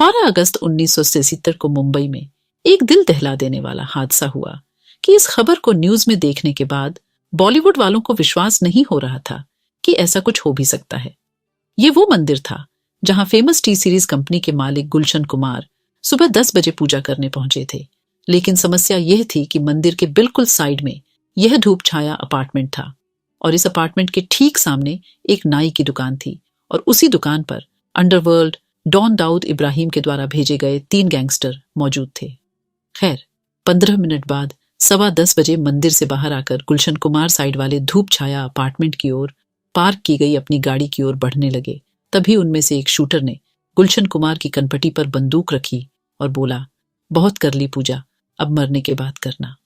12 अगस्त 1973 को मुंबई में एक दिल दहला देने वाला हादसा हुआ कि इस खबर को न्यूज में देखने के बाद बॉलीवुड वालों को विश्वास नहीं हो रहा था कि ऐसा कुछ हो भी सकता है। ये वो मंदिर था जहां फेमस टी सीरीज कंपनी के मालिक गुलशन कुमार सुबह 10 बजे पूजा करने पहुंचे थे। लेकिन समस्या यह थी कि मंदिर के बिल्कुल साइड में यह धूप छाया अपार्टमेंट था और इस अपार्टमेंट के ठीक सामने एक नाई की दुकान थी और उसी दुकान पर अंडरवर्ल्ड डॉन दाऊद इब्राहिम के द्वारा भेजे गए 3 गैंगस्टर मौजूद थे। खैर 15 मिनट बाद 10:15 बजे मंदिर से बाहर आकर गुलशन कुमार साइड वाले धूप छाया अपार्टमेंट की ओर पार्क की गई अपनी गाड़ी की ओर बढ़ने लगे। तभी उनमें से एक शूटर ने गुलशन कुमार की कनपटी पर बंदूक रखी और बोला, बहुत कर ली पूजा, अब मरने के बाद करना।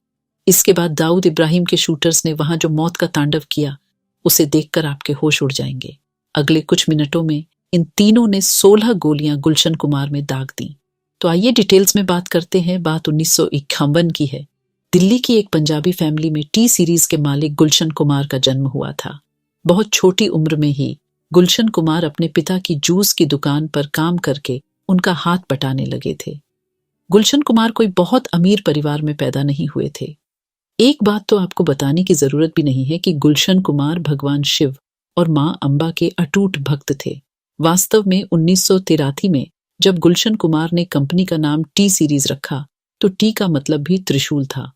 इसके बाद दाऊद इब्राहिम के शूटर्स ने वहां जो मौत का तांडव किया उसे देखकर आपके होश उड़ जाएंगे। अगले कुछ मिनटों में इन तीनों ने 16 गोलियां गुलशन कुमार में दाग दी। तो आइए डिटेल्स में बात करते हैं। बात 1951 की है। दिल्ली की एक पंजाबी फैमिली में टी सीरीज के मालिक गुलशन कुमार का जन्म हुआ था। बहुत छोटी उम्र में ही गुलशन कुमार अपने पिता की जूस की दुकान पर काम करके उनका हाथ बटाने लगे थे। गुलशन कुमार कोई बहुत अमीर परिवार में पैदा नहीं हुए थे। एक बात तो आपको बताने की जरूरत भी नहीं है कि गुलशन कुमार भगवान शिव और मां अंबा के अटूट भक्त थे। वास्तव में 1983 में जब गुलशन कुमार ने कंपनी का नाम टी सीरीज रखा तो टी का मतलब भी त्रिशूल था।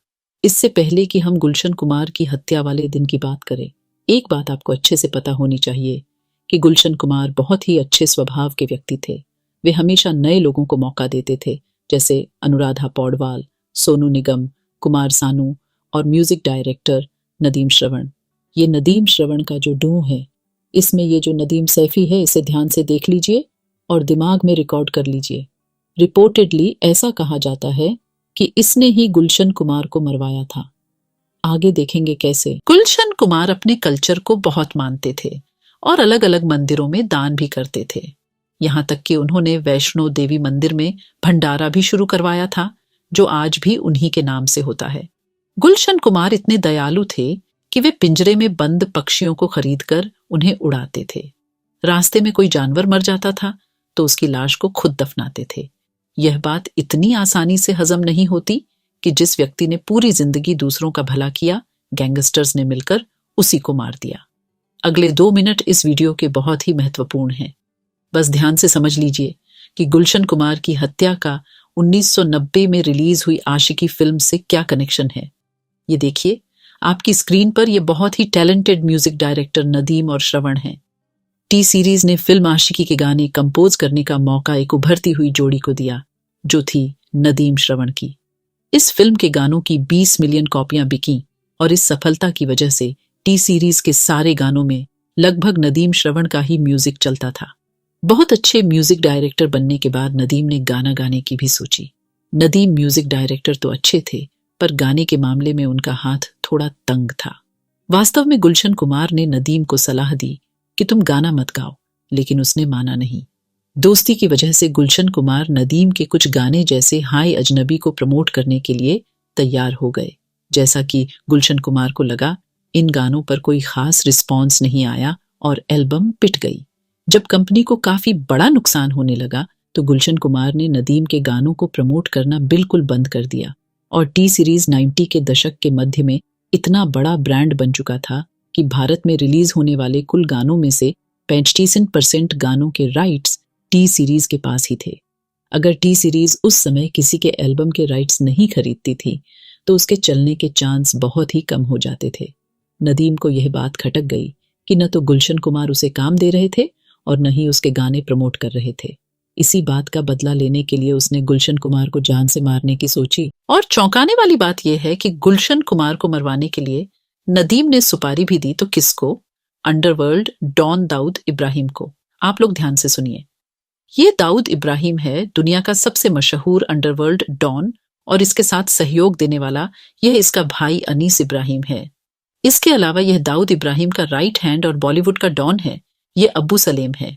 इससे पहले कि हम गुलशन कुमार की हत्या वाले दिन की बात करें, एक बात आपको अच्छे से पता होनी चाहिए कि गुलशन कुमार बहुत ही अच्छे स्वभाव के व्यक्ति थे। वे हमेशा नए लोगों को मौका देते थे, जैसे अनुराधा पौडवाल, सोनू निगम, कुमार सानू और म्यूजिक डायरेक्टर नदीम श्रवण। ये नदीम श्रवण का जो डू है, इसमें ये जो नदीम सैफी है, इसे ध्यान से देख लीजिए और दिमाग में रिकॉर्ड कर लीजिए। रिपोर्टेडली ऐसा कहा जाता है कि इसने ही गुलशन कुमार को मरवाया था। आगे देखेंगे कैसे। गुलशन कुमार अपने कल्चर को बहुत मानते थे और अलग अलग मंदिरों में दान भी करते थे। यहां तक कि उन्होंने वैष्णो देवी मंदिर में भंडारा भी शुरू करवाया था, जो आज भी उन्हीं के नाम से होता है। गुलशन कुमार इतने दयालु थे कि वे पिंजरे में बंद पक्षियों को खरीदकर उन्हें उड़ाते थे। रास्ते में कोई जानवर मर जाता था तो उसकी लाश को खुद दफनाते थे। यह बात इतनी आसानी से हजम नहीं होती कि जिस व्यक्ति ने पूरी जिंदगी दूसरों का भला किया, गैंगस्टर्स ने मिलकर उसी को मार दिया। अगले 2 मिनट इस वीडियो के बहुत ही महत्वपूर्ण हैं। बस ध्यान से समझ लीजिए कि गुलशन कुमार की हत्या का 1990 में रिलीज हुई आशिकी फिल्म से क्या कनेक्शन है। ये देखिए, आपकी स्क्रीन पर यह बहुत ही टैलेंटेड म्यूजिक डायरेक्टर नदीम और श्रवण हैं। टी सीरीज ने फिल्म आशिकी के गाने कंपोज करने का मौका एक उभरती हुई जोड़ी को दिया, जो थी नदीम श्रवण की। इस फिल्म के गानों की 20 मिलियन कॉपियां बिकी और इस सफलता की वजह से टी सीरीज के सारे गानों में लगभग नदीम श्रवण का ही म्यूजिक चलता था। बहुत अच्छे म्यूजिक डायरेक्टर बनने के बाद नदीम ने गाना गाने की भी सोची। नदीम म्यूजिक डायरेक्टर तो अच्छे थे, पर गाने के मामले में उनका हाथ थोड़ा तंग था। वास्तव में गुलशन कुमार ने नदीम को सलाह दी कि तुम गाना मत गाओ, लेकिन उसने माना नहीं। दोस्ती की वजह से गुलशन कुमार नदीम के कुछ गाने जैसे हाय अजनबी को प्रमोट करने के लिए तैयार हो गए। जैसा कि गुलशन कुमार को लगा, इन गानों पर कोई खास रिस्पॉन्स नहीं आया और एल्बम पिट गई। जब कंपनी को काफी बड़ा नुकसान होने लगा तो गुलशन कुमार ने नदीम के गानों को प्रमोट करना बिल्कुल बंद कर दिया और टी सीरीज 90 के दशक के मध्य में इतना बड़ा ब्रांड बन चुका था कि भारत में रिलीज होने वाले कुल गानों में से 65% गानों के राइट्स टी सीरीज के पास ही थे। अगर टी सीरीज उस समय किसी के एल्बम के राइट्स नहीं खरीदती थी तो उसके चलने के चांस बहुत ही कम हो जाते थे। नदीम को यह बात खटक गई कि न तो गुलशन कुमार उसे काम दे रहे थे और न ही उसके गाने प्रमोट कर रहे थे। इसी बात का बदला लेने के लिए उसने गुलशन कुमार को जान से मारने की सोची। और चौंकाने वाली बात यह है कि गुलशन कुमार को मरवाने के लिए नदीम ने सुपारी भी दी। तो किसको? अंडरवर्ल्ड डॉन दाऊद इब्राहिम को। आप लोग ध्यान से सुनिए। ये दाऊद इब्राहिम है दुनिया का सबसे मशहूर अंडरवर्ल्ड डॉन और इसके साथ सहयोग देने वाला यह इसका भाई अनीस इब्राहिम है। इसके अलावा यह दाऊद इब्राहिम का राइट हैंड और बॉलीवुड का डॉन है, यह अब्बू सलेम है।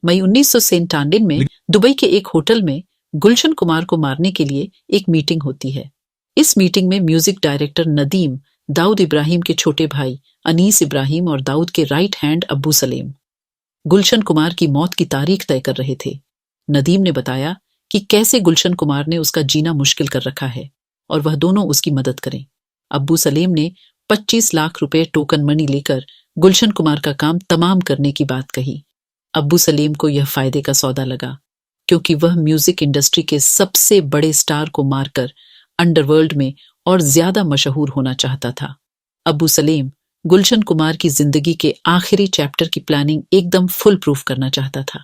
मई 1997 में दुबई के एक होटल में गुलशन कुमार को मारने के लिए एक मीटिंग होती है। इस मीटिंग में म्यूजिक डायरेक्टर नदीम, दाऊद इब्राहिम के छोटे भाई अनीस इब्राहिम और दाऊद के राइट हैंड अब्बू सलेम गुलशन कुमार की मौत की तारीख तय कर रहे थे। नदीम ने बताया कि कैसे गुलशन कुमार ने उसका जीना मुश्किल कर रखा है और वह दोनों उसकी मदद करें। अब्बू सलेम ने 25 लाख रुपए टोकन मनी लेकर गुलशन कुमार का काम तमाम करने की बात कही। अब्बू सलेम को यह फायदे का सौदा लगा, क्योंकि वह म्यूजिक इंडस्ट्री के सबसे बड़े स्टार को मारकर अंडरवर्ल्ड में और ज्यादा मशहूर होना चाहता था। अब्बू सलेम गुलशन कुमार की जिंदगी के आखिरी चैप्टर की प्लानिंग एकदम फुल प्रूफ करना चाहता था।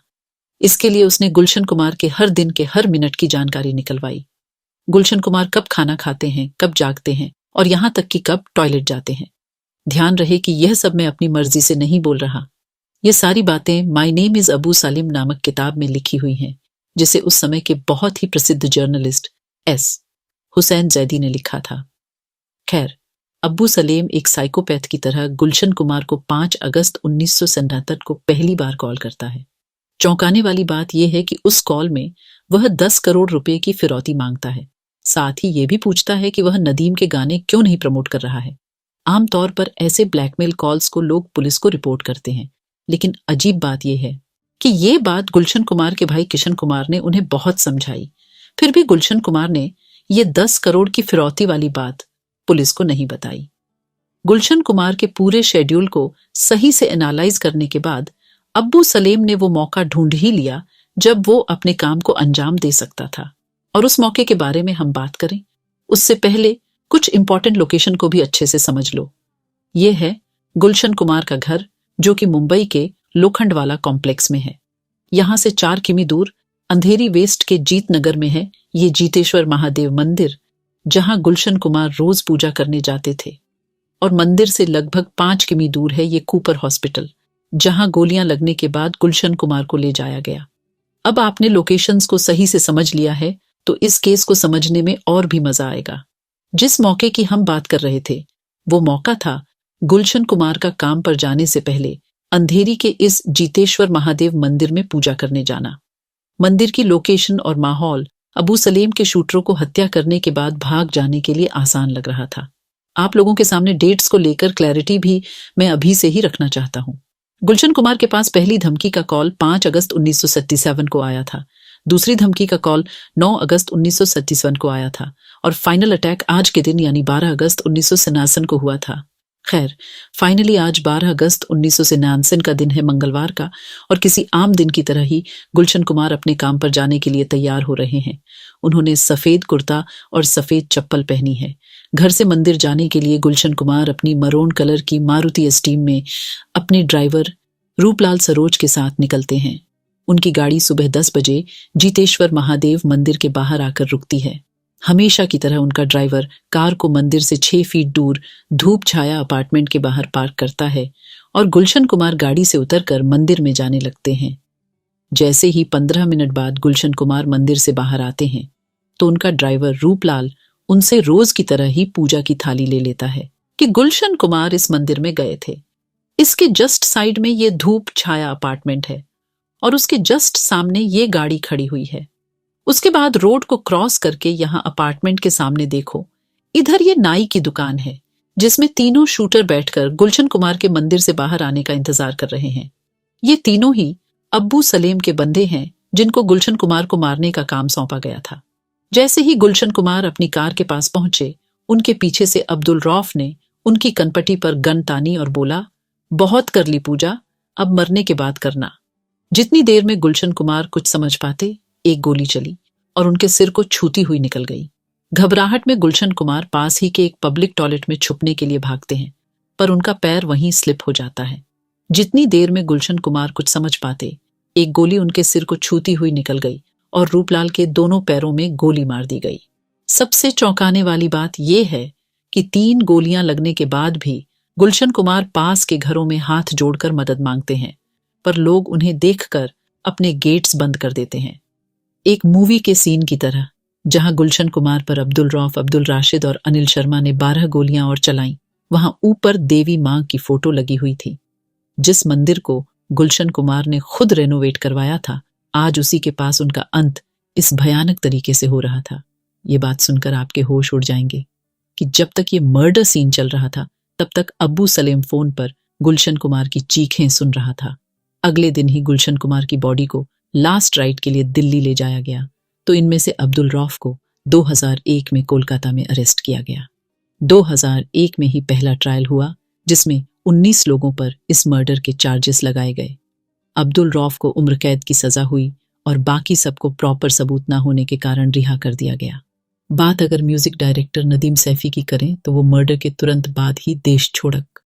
इसके लिए उसने गुलशन कुमार के हर दिन के हर मिनट की जानकारी निकलवाई। गुलशन कुमार कब खाना खाते हैं, कब जागते हैं और यहां तक कि कब टॉयलेट जाते हैं। ध्यान रहे कि यह सब मैं अपनी मर्जी से नहीं बोल रहा। ये सारी बातें my name is Abu Salim नामक किताब में लिखी हुई हैं, जिसे उस समय के बहुत ही प्रसिद्ध जर्नलिस्ट एस हुसैन जैदी ने लिखा था। खैर, अब्बू सलेम एक साइकोपैथ की तरह गुलशन कुमार को 5 अगस्त 1977 को पहली बार कॉल करता है। चौंकाने वाली बात यह है कि उस कॉल में वह 10 करोड़ रुपए की फिरौती मांगता है। साथ ही यह भी पूछता है कि वह नदीम के गाने क्यों नहीं प्रमोट कर रहा है। आमतौर पर ऐसे ब्लैकमेल कॉल्स को लोग पुलिस को रिपोर्ट करते हैं, लेकिन अजीब बात यह है कि ये बात गुलशन कुमार के भाई किशन कुमार ने उन्हें बहुत समझाई। फिर भी गुलशन कुमार ने ये 10 करोड़ की फिरौती वाली बात पुलिस को नहीं बताई। गुलशन कुमार के पूरे शेड्यूल को सही से एनालाइज करने के बाद अब्बू सलेम ने वो मौका ढूंढ ही लिया जब वो अपने काम को अंजाम दे सकता था। और उस मौके के बारे में हम बात करें उससे पहले कुछ इंपॉर्टेंट लोकेशन को भी अच्छे से समझ लो। ये है गुलशन कुमार का घर, जो कि मुंबई के लोखंडवाला कॉम्प्लेक्स में है। यहां से 4 किमी दूर अंधेरी वेस्ट के जीत नगर में है ये जीतेश्वर महादेव मंदिर, जहां गुलशन कुमार रोज पूजा करने जाते थे। और मंदिर से लगभग 5 किमी दूर है ये कूपर हॉस्पिटल, जहां गोलियां लगने के बाद गुलशन कुमार को ले जाया गया। अब आपने लोकेशंस को सही से समझ लिया है तो इस केस को समझने में और भी मजा आएगा। जिस मौके की हम बात कर रहे थे वो मौका था गुलशन कुमार का काम पर जाने से पहले अंधेरी के इस जीतेश्वर महादेव मंदिर में पूजा करने जाना। मंदिर की लोकेशन और माहौल अबू सलीम के शूटरों को हत्या करने के बाद भाग जाने के लिए आसान लग रहा था। आप लोगों के सामने डेट्स को लेकर क्लैरिटी भी मैं अभी से ही रखना चाहता हूं। गुलशन कुमार के पास पहली धमकी का कॉल 5 अगस्त 1977 को आया था। दूसरी धमकी का कॉल 9 अगस्त 1977 को आया था और फाइनल अटैक आज के दिन यानी 12 अगस्त 1997 को हुआ था। खैर, फाइनली आज 12 अगस्त 1997 का दिन है, मंगलवार का, और किसी आम दिन की तरह ही गुलशन कुमार अपने काम पर जाने के लिए तैयार हो रहे हैं। उन्होंने सफेद कुर्ता और सफेद चप्पल पहनी है। घर से मंदिर जाने के लिए गुलशन कुमार अपनी मरून कलर की मारुति एस्टीम में अपने ड्राइवर रूपलाल सरोज के साथ निकलते हैं। उनकी गाड़ी सुबह 10 बजे जीतेश्वर महादेव मंदिर के बाहर आकर रुकती है। हमेशा की तरह उनका ड्राइवर कार को मंदिर से 6 फीट दूर धूप छाया अपार्टमेंट के बाहर पार्क करता है और गुलशन कुमार गाड़ी से उतरकर मंदिर में जाने लगते हैं। जैसे ही 15 मिनट बाद गुलशन कुमार मंदिर से बाहर आते हैं तो उनका ड्राइवर रूपलाल उनसे रोज की तरह ही पूजा की थाली ले लेता है कि गुलशन कुमार इस मंदिर में गए थे। इसके जस्ट साइड में ये धूप छाया अपार्टमेंट है और उसके जस्ट सामने ये गाड़ी खड़ी हुई है। उसके बाद रोड को क्रॉस करके यहां अपार्टमेंट के सामने देखो, इधर ये नाई की दुकान है जिसमें तीनों शूटर बैठकर गुलशन कुमार के मंदिर से बाहर आने का इंतजार कर रहे हैं। ये तीनों ही अब्बू सलेम के बंदे हैं जिनको गुलशन कुमार को मारने का काम सौंपा गया था। जैसे ही गुलशन कुमार अपनी कार के पास पहुंचे, उनके पीछे से अब्दुल रौफ ने उनकी कनपटी पर गन तानी और बोला, बहुत कर ली पूजा, अब मरने के बाद करना। जितनी देर में गुलशन कुमार कुछ समझ पाते, एक गोली चली और उनके सिर को छूती हुई निकल गई। घबराहट में गुलशन कुमार पास ही के एक पब्लिक टॉयलेट में छुपने के लिए भागते हैं, पर उनका पैर वहीं स्लिप हो जाता है। जितनी देर में गुलशन कुमार कुछ समझ पाते, एक गोली उनके सिर को छूती हुई निकल गई और रूपलाल के दोनों पैरों में गोली मार दी गई। सबसे चौंकाने वाली बात यह है कि 3 गोलियां लगने के बाद भी गुलशन कुमार पास के घरों में हाथ जोड़कर मदद मांगते हैं, पर लोग उन्हें देखकर अपने गेट्स बंद कर देते हैं। एक मूवी के सीन की तरह, जहां गुलशन कुमार पर अब्दुल रौफ, अब्दुल राशिद और अनिल शर्मा ने 12 गोलियां और चलाईं, वहां ऊपर देवी मां की फोटो लगी हुई थी। जिस मंदिर को गुलशन कुमार ने खुद रेनोवेट करवाया था, आज उसी के पास उनका अंत इस भयानक तरीके से हो रहा था। ये बात सुनकर आपके होश उड़ जाएंगे कि जब तक ये मर्डर सीन चल रहा था, तब तक अब्बू सलेम फोन पर गुलशन कुमार की चीखें सुन रहा था। अगले दिन ही गुलशन कुमार की बॉडी को लास्ट राइट के लिए दिल्ली ले जाया गया, तो इनमें से अब्दुल रऊफ को 2001 में कोलकाता में अरेस्ट किया गया। 2001 में ही पहला ट्रायल हुआ जिसमें 19 लोगों पर इस मर्डर के चार्जेस लगाए गए। अब्दुल रऊफ को उम्र कैद की सजा हुई और बाकी सबको प्रॉपर सबूत न होने के कारण रिहा कर दिया गया। बात अगर म्यूजिक डायरेक्टर नदीम सैफी की करें तो वो मर्डर के तुरंत बाद ही देश छोड़क